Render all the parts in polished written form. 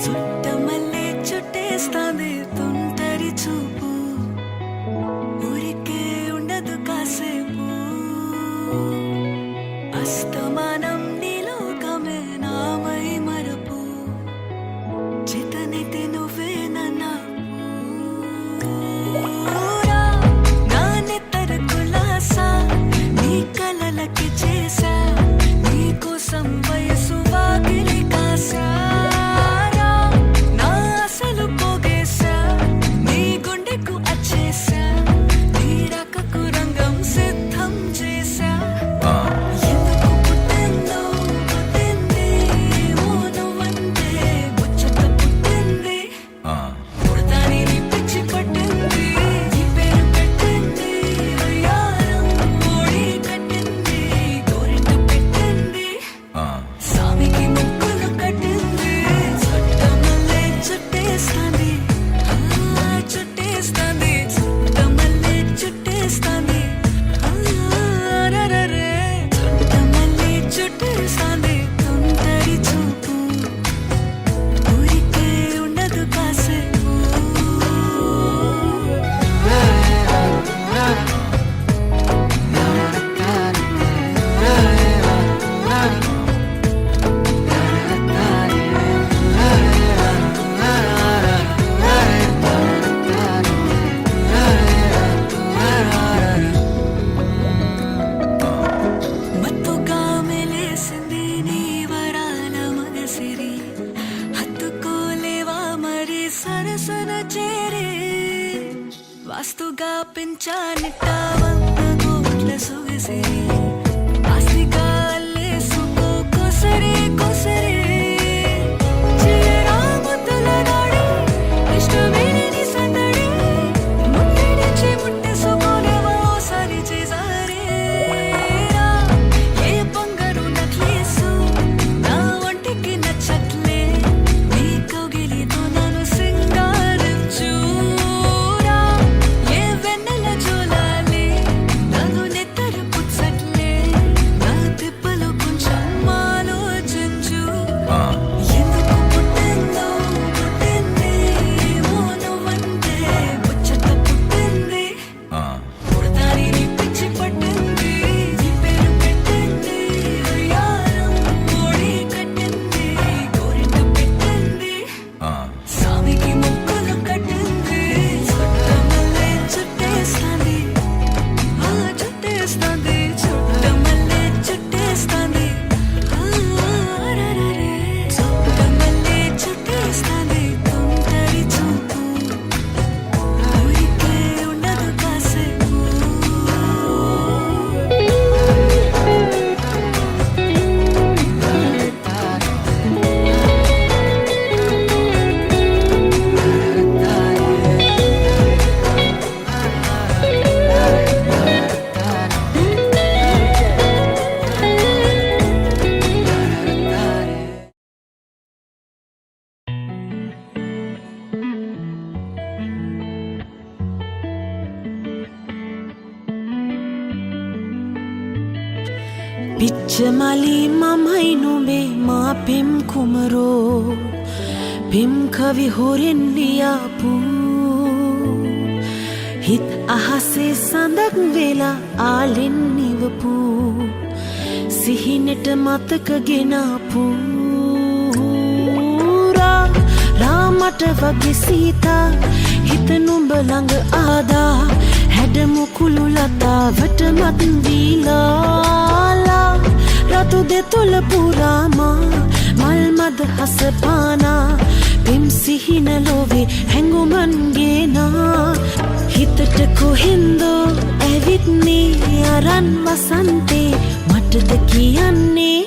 చుట్టమల్లే చుట్టేస్తాంది తుంటరి చూపు ఊరికే ఉండదు కాసేపు అస్తమానం నీలోకమే నామై మరపు చితనైతే నువ్వే నన్నా నా నెత్తర కులాసా నీ కలలకి చేసా నీ కోసం వయసు వాకిలి కాసా వాస్తుగా పెంచానిట్ట 100 కోట్ల సొగసే ఆస్తిగా అల్లేసుకో కొసరే కొసరే చిరా ముద్దల నాడి ఇష్టమేని సందడి ముట్టడిచి ముట్టేసుకోలేవా ఓసారి చేసారే ఏ బంగారు నక్లేసు నా ఒంటికి నచ్చట్లే నీ కౌగిలితో నన్ను సింగారించు పిచ్చమలి మమైనుబే మా పిం కుమరో పిం కవి హోరెన్లియాపు హిత్ అహసే సందక్ వేలా ఆలెన్నివపు సిహినెట మతకගෙනාපු రాමට වගේ සීතා හිත නුඹ ළඟ ආදා හැඩමු කුළු ලතාවට මත් දීලා රතු දෙතුල පුරාමා මල් මද හස පානා පිම් සිහින ලෝවේ හැඟුමන් ගේනා හිතට කොහෙන්දෝ ඇවිත්නේ අරන් වසන්තේ මටද කියන්නේ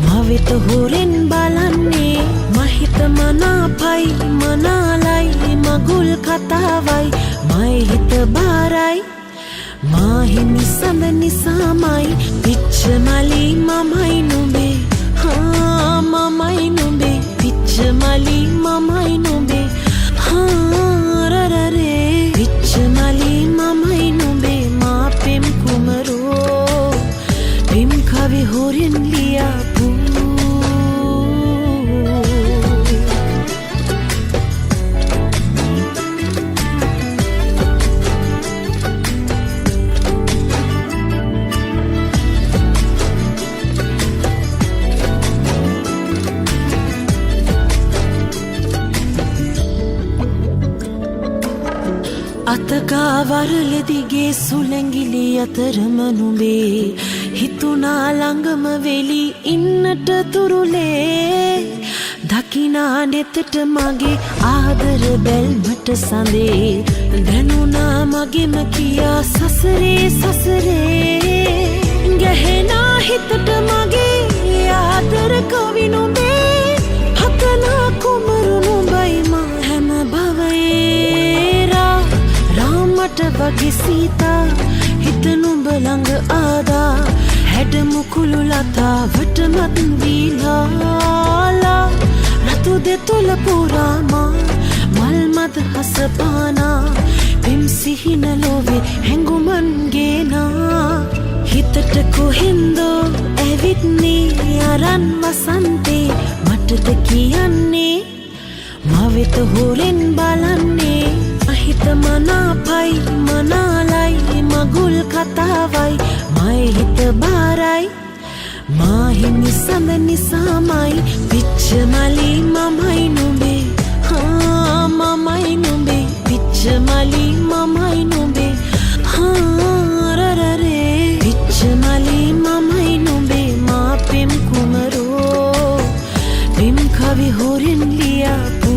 මවෙත හොරෙන් බලන්නේ මහිත මනාපයි මනාලයි මගුල් කතාවයි මයි හිත බාරයි මාහිමි සඳ නිසාමයි පිච්චමලි මමයි නුඹේ මමයි නුඹේ පිච්චමලි මමයි නුඹේ රරරේ පිච්චමලි මමයි නුඹේ මා පෙම් කුමරෝ පිම් කවි හොරෙන් ලියාපු ගාවරලදිගේ සුළැඟිලි අතරම නුඹේ හිතුනා ළඟම වෙලි ඉන්නට තුරුලේ දකිනා නෙතට මගේ ආදර බැල්මට සඳේ දැනුණා මගෙම කියා සසරේ සසරේ ගැහෙනා හිතට මගේ ආදර කවි නුඹේ හතනා කුමරු නුඹයි මා හැම භවයේ රාමට වගේ සීතා හිත නුඹ ළඟ ආදා හැඩ මුකුළු ලතාවට මත් වීලාලා රතු දෙතොල පුරාමා මල් මද හසපානා පෙම් සිහින ලොවේ හැඟුමන් ගේනා හිතට කොහෙන්දෝ ඇවිත්නේ අරන් වසන්තේ මටද කියන්නේ මවෙත හොරෙන් බලන්නේ අහිත මනාපයි මනාලයි මගුල් කතාවයි මයි හිත බාරයි මාහිමි සඳ නිසාමයි පිච්ච මලි මමයි නුඹේ මමයි නුඹේ පිච්ච මලි මමයි නුඹේ රරරේ පිච්ච මලි මමයි නුඹේ මා පෙම් කුමරෝ පෙම් කවි හොරෙන් ලියාපු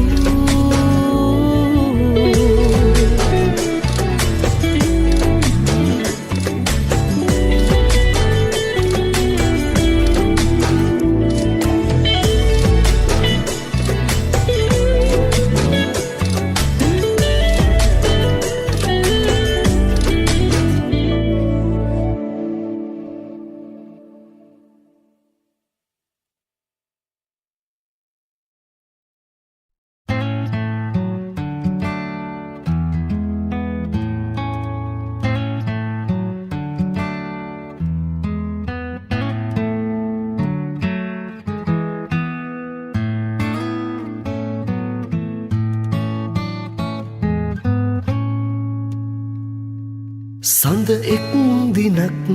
සඳ එක් දිනක්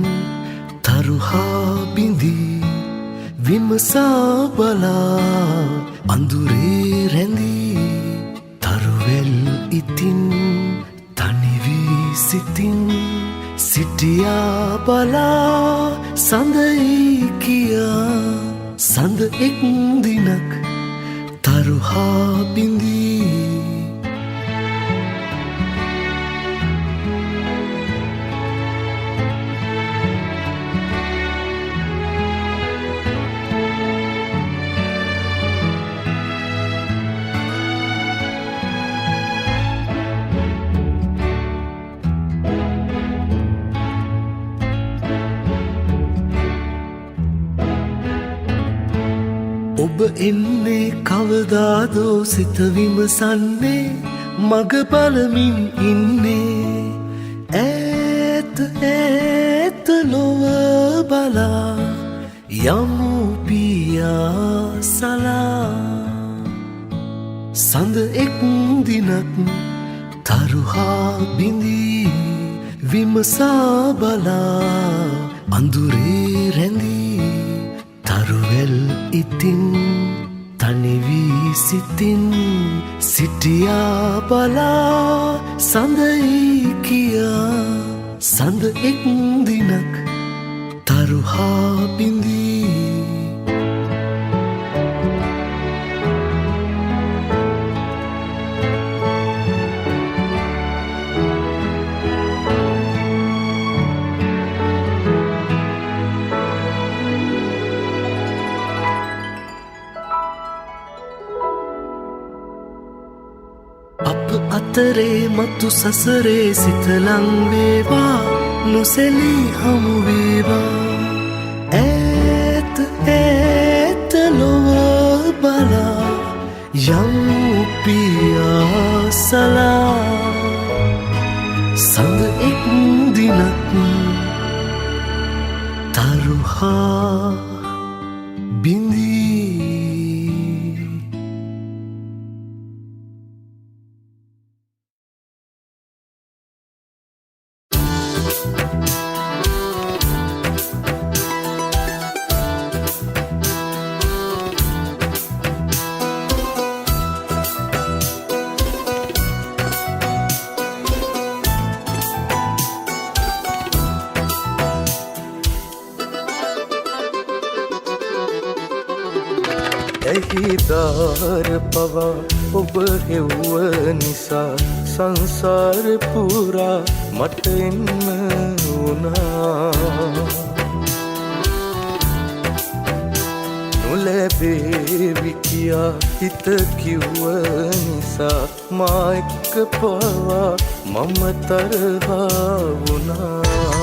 තරුහා බිඳී විමසා බලා අඳුරේ රැඳී තරුවැල් ඉතින් තනිවී සිතින් සිටියා බලා සඳයි කියා සඳ එක් දිනක් තරුහා බිඳී ඔබ එන්නේ කවදාදෝ සිත විමසන්නේ මග බලමින් ඉන්නේ ඈත ඈත ලොව බලා යමු පියා සලා සඳ එක් දිනක් තරුහා බිඳී විමසා බලා අඳුරේ රැඳී තරුවැල් ඉතින් තනිවී සිතින් සිටියා බලා සඳයි කියා සඳ එක් දිනක් තරුහා බිඳී අතරේ මතු සසරේ සිත ලං වේවා නොසැලී හමු වේවා ඈත ඈත ලොව බලා යමු පියා සලා සඳ එක් දිනක් තරුහා බිඳී ඇහිදාර පවා ඔබ හෙව්ව නිසා සංසාර පුරා මට එන්න වුණා නොලැබේවි කියා හිත කිව්ව නිසා මා එක්ක පවා මම තරහා වුණා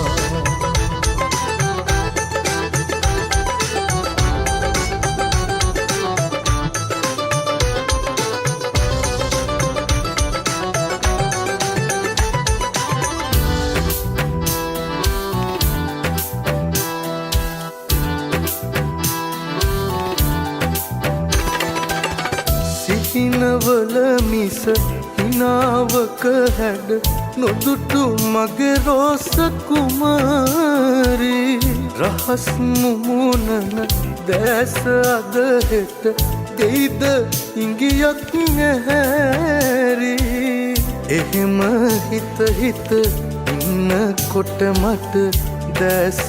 හිනවල මිස හිනාවක හැඩ නොදුටු මගේ රෝස කුමාරී රහස් මුමුණන දැස අද හෙට දෙයිද ඉංගියක් නැහැරී එහෙම හිත හිත ඉන්නකොට මට දැස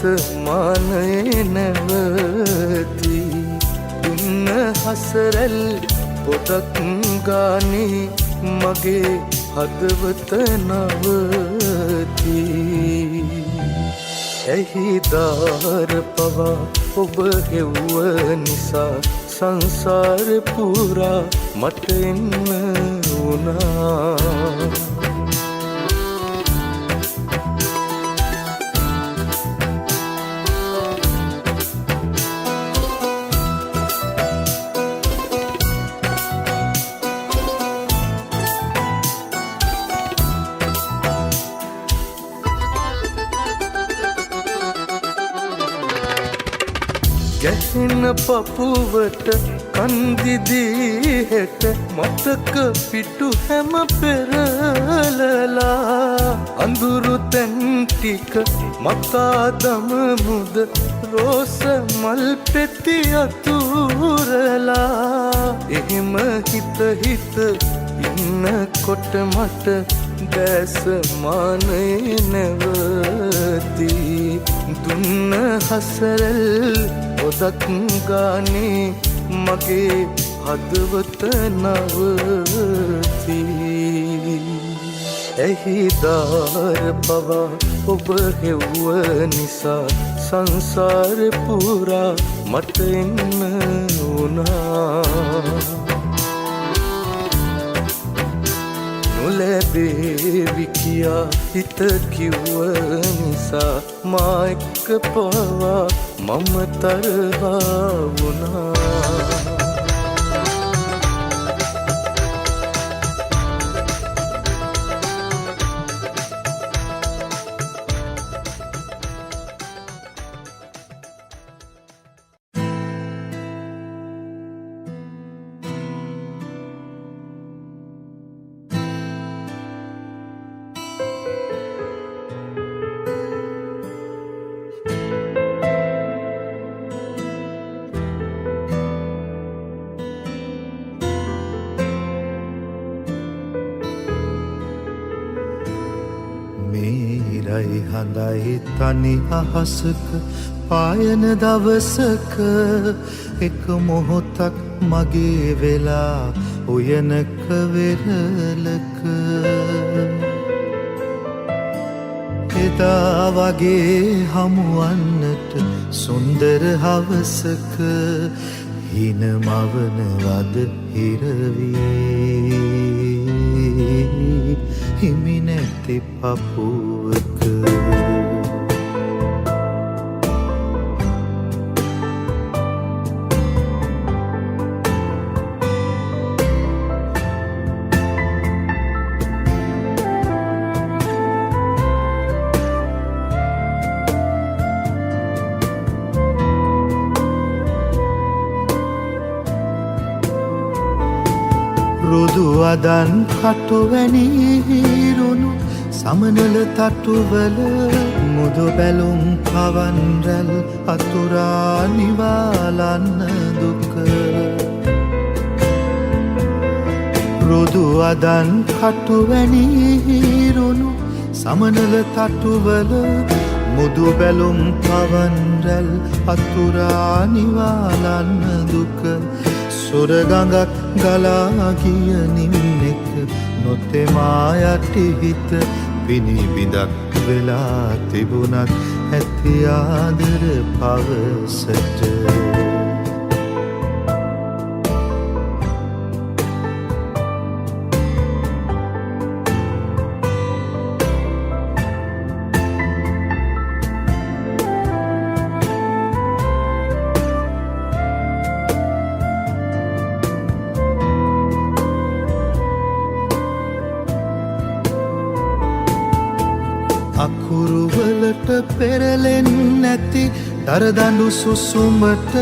මානයේ නැවතී ඉන්න හසරැල් පොතක් ගානේ මගේ හදවත නවතී ඇහිදාර පවා ඔබ හෙව්ව නිසා සංසාර පුරා මට එන්න වුණා ගැහෙන පපුවට කන්දිදී හෙට මතක පිටු හැම පෙරලලා අඳුරු තැන් ටික මතා දමමුද රෝස මල් පෙති අතුරලා එහෙම හිත හිත ඉන්නකොට මට දැස මානේ නැවතී දුන්න හසරල් පොදක් ගානේ මගේ හදවත නවතී ඇහිදාර පවා ඔබ හෙව්ව නිසා සංසාර පුරා මට එන්න වුණා නොලැබේවි කියා හිත කිව්ව නිසා මා එක්ක පවා මම තරහා වුණා මේරයි හඳයි තනි අහසක පායන දවසක එක මොහොතක් මගේ වෙලා උයනක වෙරළක එදා වගේ හමුවන්නට සුන්දර හවසක හින මවන වද හිරවී හිමි නැති පපුවක රුදු අදන් කටුවැනි හිරුණු සමනල තටුවල මුදු බැලුම් පවන් රැල් අතුරා නිවාලන්න දුක රුදු අදන් කටුවැනි හිරුණු සමනල තටුවල මුදු බැලුම් පවන් රැල් අතුරා නිවාලන්න දුක සුරගඟක් ගලා ගිය නිම්නෙක නොතෙමා යටි හිත පිනිබිඳක් වෙලා තිබුණත් ඇති ආදර පවසට අකුරුවලට පෙරලෙන් නැති දරදඬු සුසුමට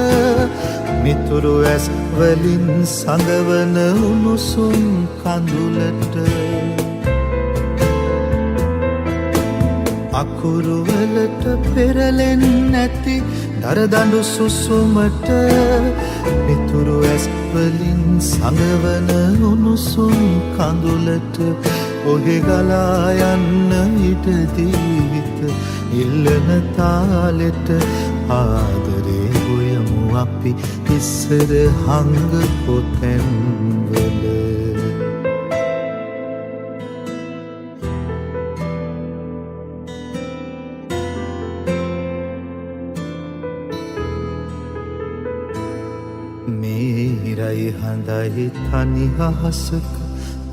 මිතුරු ඇස් වලින් සඳවන උණුසුම් කඳුලට අකුරුවලට පෙරලෙන් නැති දරදඬු සුසුමට මිතුරු ඇස් වලින් සඳවන උණුසුම් කඳුලට ඔහෙ ගලා යන්න ඉඩදීත ඉල්ලන තාලෙට ආදරේ ගොයමු අපි ඉස්සර හංගපු තැන්වල මේ හිරයි හඳයි තනි අහසක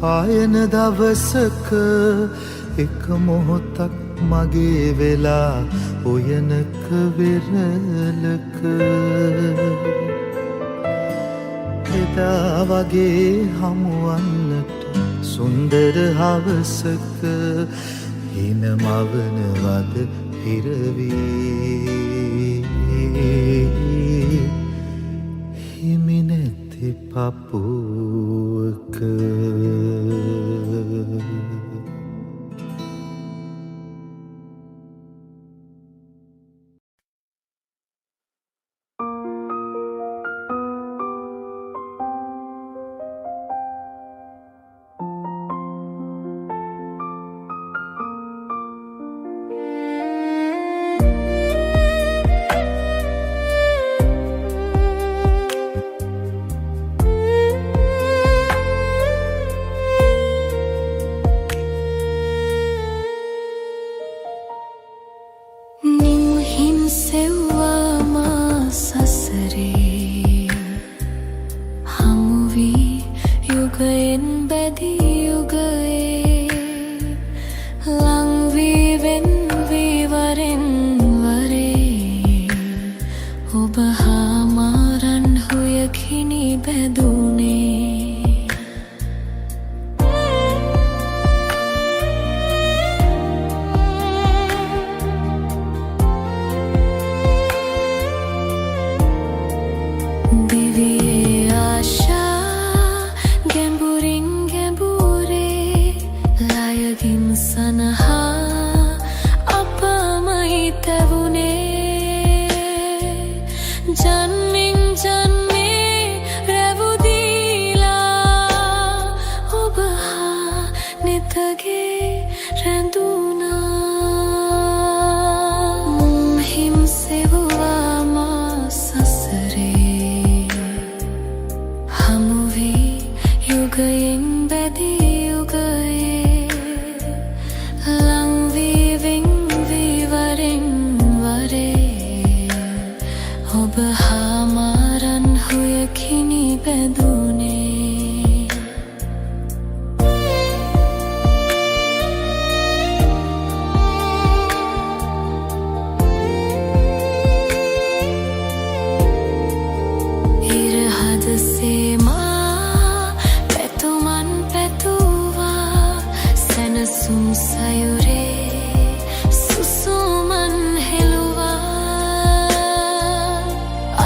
පායන දවසක එක මොහොතක් මගේ වෙලා ඔයනක වෙරලක එදා වගේ හමුවන්නට සුන්දර හවසක හිනමවනවද හිරවී හිමි නැති පපුවක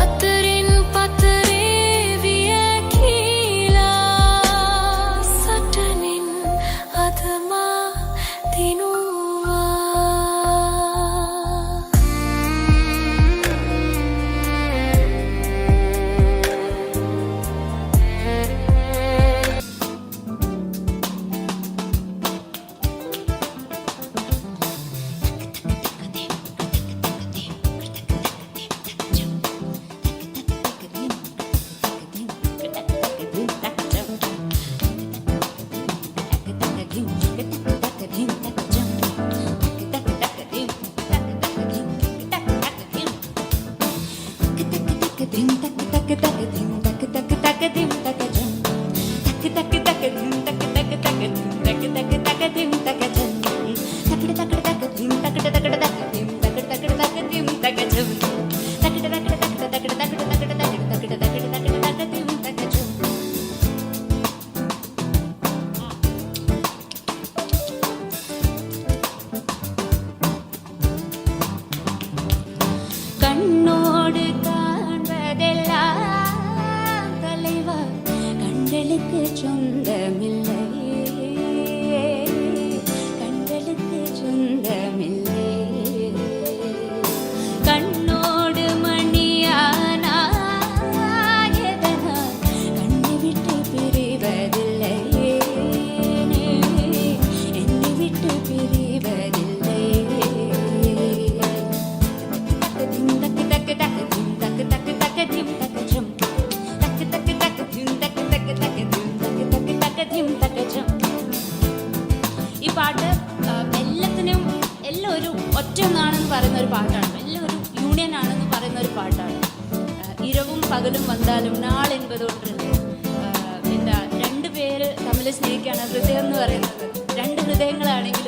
අතරින් පතරේ වියකි തകജം തകിട തകിട തകിട തകിട തകിട തകിട തകിട തകിട തകിട തകിട തകതിം തകജം கண்ணோடு காண்பதெல்லாம் தலைவா கண்களுக்கு சொந்தமில்லை கண்களுக்கு சொந்தமில்லை கண்ணோடு மணியானா எதனால் கண்ணை விட்டு பிரிவதில்லை என்னை விட்டு பிரிவதில்லை ഈ പാട്ട് എല്ലാത്തിനും എല്ലാം ഒരു ഒറ്റ ഒന്നാണെന്ന് പറയുന്ന ഒരു പാട്ടാണ് എല്ലാം ഒരു യൂണിയൻ ആണെന്ന് പറയുന്ന ഒരു പാട്ടാണ് ഇരവും പകലും വന്നാലും നാൾ എൻപതൊട്ട് എന്താ രണ്ട് പേര് തമ്മിൽ സ്നേഹിക്കുകയാണ് ഹൃദയം എന്ന് പറയുന്നത് രണ്ട് ഹൃദയങ്ങളാണെങ്കിൽ